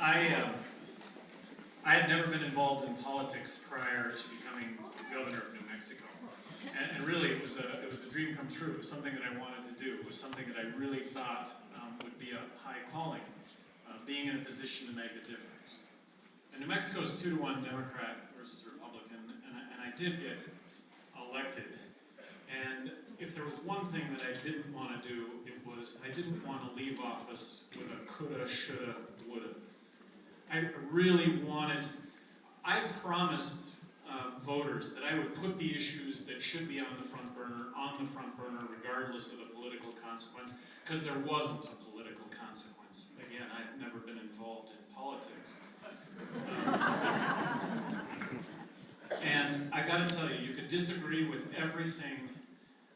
I had never been involved in politics prior to becoming governor of New Mexico, and really it was a dream come true. It was something that I wanted to do. It was something that I really thought would be a high calling, being in a position to make a difference. And New Mexico is 2-to-1 Democrat versus Republican, and I did get elected. And if there was one thing that I didn't want to do, it was I didn't want to leave office with a coulda, shoulda, woulda. I really wanted, I promised voters that I would put the issues that should be on the front burner regardless of the political consequence, because there wasn't a political consequence. Again, I've never been involved in politics. And I got to tell you, you could disagree with everything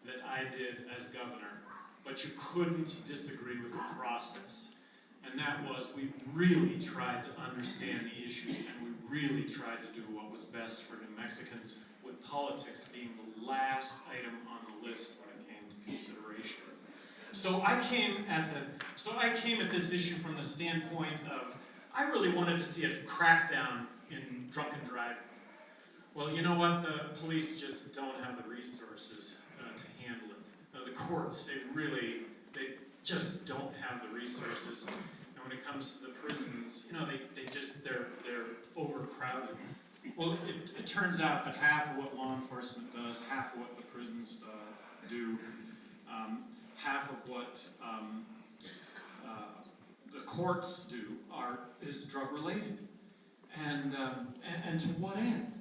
that I did as governor, but you couldn't disagree with the process. And that was, we really tried to understand the issues, and we really tried to do what was best for New Mexicans, with politics being the last item on the list when it came to consideration. So I came at this issue from the standpoint of, I really wanted to see a crackdown in drunken driving. Well, you know what? The police just don't have the resources to handle it. The courts, they just don't have the resources. And when it comes to the prisons, they're overcrowded. Well, it turns out that half of what law enforcement does, half of what the prisons do, half of what the courts do is drug related. And to what end?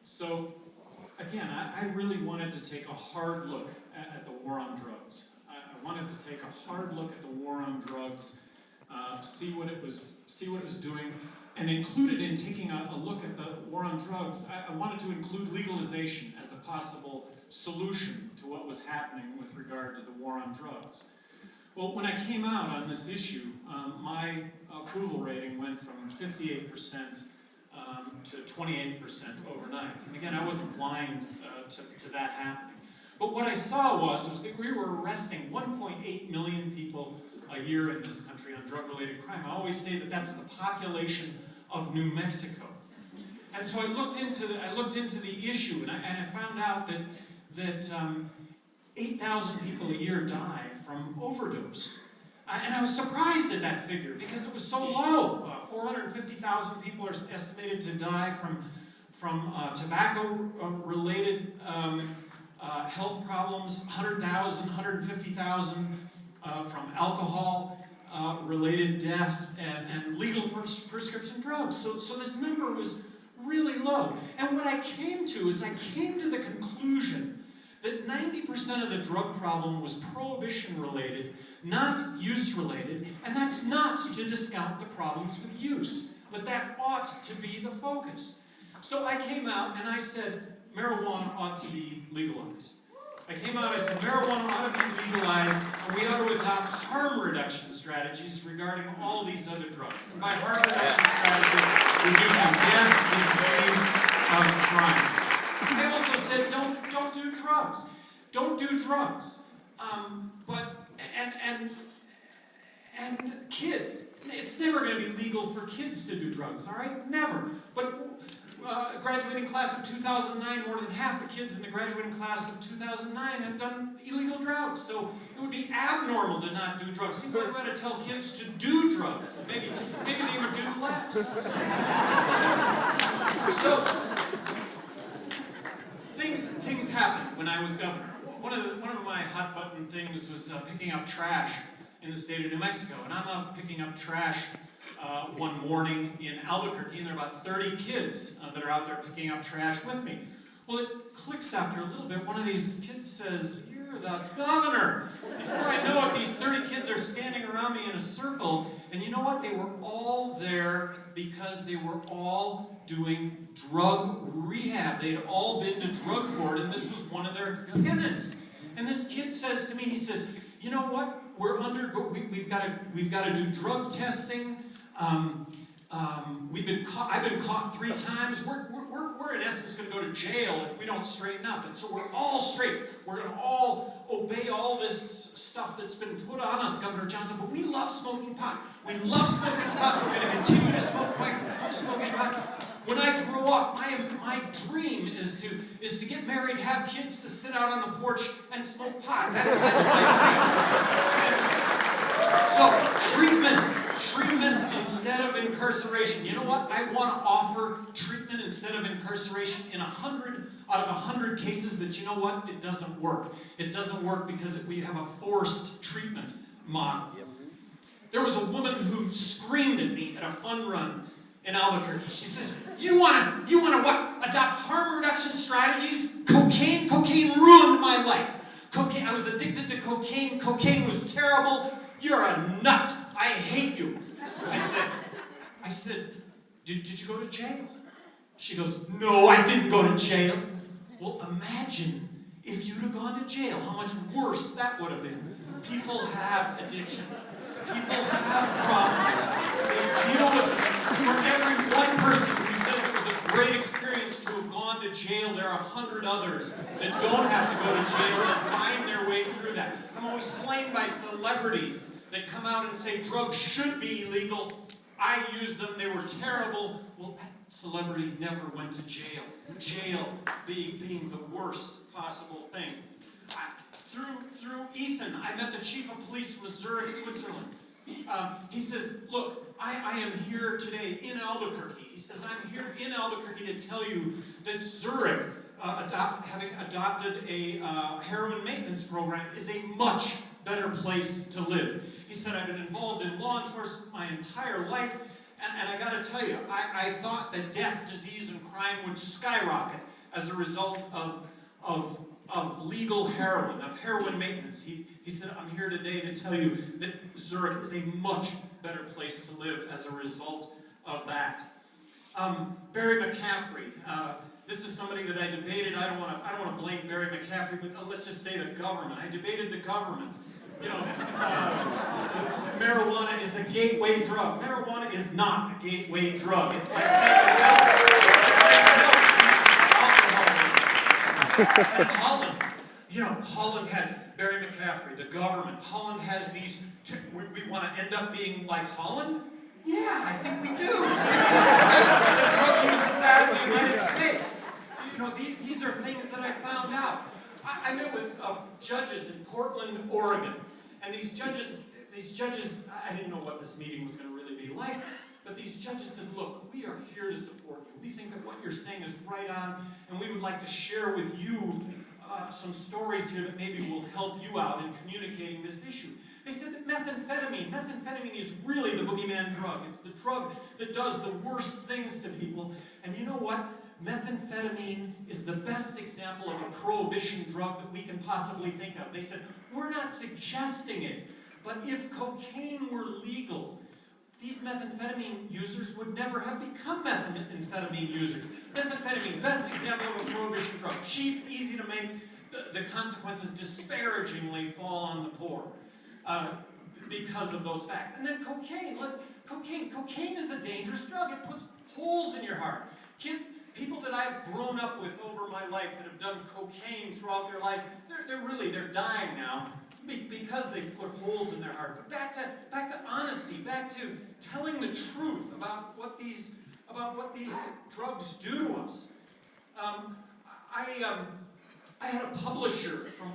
So again, I really wanted to take a hard look at the war on drugs. I wanted to take a hard look at the war on drugs, see what it was doing, and included in taking a look at the war on drugs, I wanted to include legalization as a possible solution to what was happening with regard to the war on drugs. Well, when I came out on this issue, my approval rating went from 58% to 28% overnight. And again, I wasn't blind to that happening. But what I saw was that we were arresting 1.8 million people a year in this country on drug-related crime. I always say that that's the population of New Mexico. And so I looked into the issue, and I found out that 8,000 people a year die from overdose. And I was surprised at that figure because it was so low. 450,000 people are estimated to die from tobacco-related health problems, 100,000, 150,000 from alcohol-related death and legal prescription drugs. So this number was really low. And what I came to the conclusion that 90% of the drug problem was prohibition-related, not use-related, and that's not to discount the problems with use, but that ought to be the focus. So I came out and I said marijuana ought to be legalized. I came out and I said marijuana ought to be legalized, and we ought to adopt harm reduction strategies regarding all these other drugs. And by harm reduction strategies, reducing death, disease, crime. I also said, don't do drugs. Don't do drugs. And kids. It's never going to be legal for kids to do drugs, all right? Never. But graduating class of 2009, more than half the kids in the graduating class of 2009 have done illegal drugs. So it would be abnormal to not do drugs. Seems like we ought to tell kids to do drugs. Maybe they would do less. So things happened when I was governor. One of my hot button things was picking up trash in the state of New Mexico. And I'm out picking up trash one morning in Albuquerque, and there are about 30 kids that are out there picking up trash with me. Well, it clicks after a little bit. One of these kids says, "You're the governor." Before I know it, these 30 kids are standing around me in a circle, and you know what? They were all there because they were all doing drug rehab. They had all been to drug court, and this was one of their penance. And this kid says to me, he says, "You know what? We've got to do drug testing. I've been caught 3 times. We're in essence going to go to jail if we don't straighten up. And so we're all straight. We're going to all obey all this stuff that's been put on us, Governor Johnson. But we love smoking pot. We love smoking pot. We're going to continue to smoking pot. When I grow up, my dream is to get married, have kids, to sit out on the porch and smoke pot. That's my dream. So treatment instead of incarceration. You know what? I want to offer treatment instead of incarceration in 100 out of 100 cases, but you know what? It doesn't work. It doesn't work because we have a forced treatment model. Yep. There was a woman who screamed at me at a fun run in Albuquerque. She says, you want to what? Adopt harm reduction strategies? Cocaine ruined my life. I was addicted to cocaine. Cocaine was terrible. You're a nut. I hate you. I said, did you go to jail? She goes, no, I didn't go to jail. Well, imagine if you'd have gone to jail, how much worse that would have been. People have addictions. People have problems. You know what? For every one person who says it was a great experience to have gone to jail, there are 100 others that don't have to go to jail and find their way through that. I'm always slain by celebrities that come out and say drugs should be illegal. I used them, they were terrible. Well, that celebrity never went to jail. Jail being the worst possible thing. Through Ethan, I met the chief of police from Zurich, Switzerland. He says, look, I am here today in Albuquerque. He says, I'm here in Albuquerque to tell you that Zurich, having adopted a heroin maintenance program, is a much better place to live. He said, I've been involved in law enforcement my entire life, and I got to tell you, I thought that death, disease, and crime would skyrocket as a result of legal heroin, of heroin maintenance. He said, I'm here today to tell you that Zurich is a much better place to live as a result of that. Barry McCaffrey. This is somebody that I debated. I don't want to blame Barry McCaffrey, but let's just say the government. I debated the government. You know, marijuana is a gateway drug. Marijuana is not a gateway drug. It's like saying and Holland, Holland had Barry McCaffrey, the government. Holland has these, we want to end up being like Holland? Yeah, I think we do. The drug use is that in the United States. These are things that I found out. I met with judges in Portland, Oregon, and these judges, I didn't know what this meeting was going to really be like, but these judges said, look, we are here to support you. We think that what you're saying is right on, and we would like to share with you some stories here that maybe will help you out in communicating this issue. They said that methamphetamine is really the boogeyman drug. It's the drug that does the worst things to people. And you know what? Methamphetamine is the best example of a prohibition drug that we can possibly think of. They said, we're not suggesting it, but if cocaine were legal, these methamphetamine users would never have become methamphetamine users. Methamphetamine, best example of a prohibition drug. Cheap, easy to make. The consequences disparagingly fall on the poor because of those facts. And then cocaine. Cocaine is a dangerous drug. It puts holes in your heart. People that I've grown up with over my life that have done cocaine throughout their lives, they're dying now because they put holes in their heart. But back to honesty, back to telling the truth about what these drugs do to us. I had a publisher from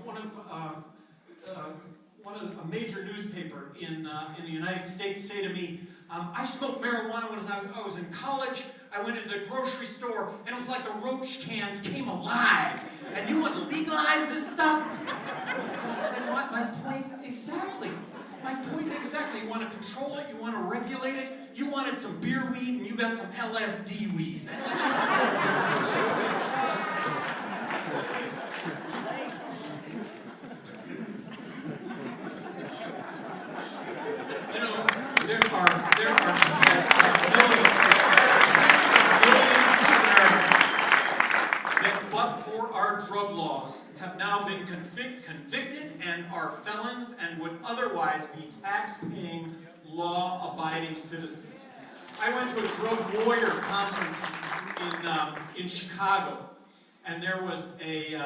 a major newspaper in the United States say to me, I smoked marijuana when I was in college. I went into the grocery store, and it was like the Roach cans came alive. And you want to legalize this stuff? I said, what? My point exactly. You want to control it. You want to regulate it. You wanted some beer weed, and you got some LSD weed. That's there are millions that, but for our drug laws, have now been convicted and are felons and would otherwise be tax-paying, law-abiding citizens. I went to a drug warrior conference in Chicago, and there was a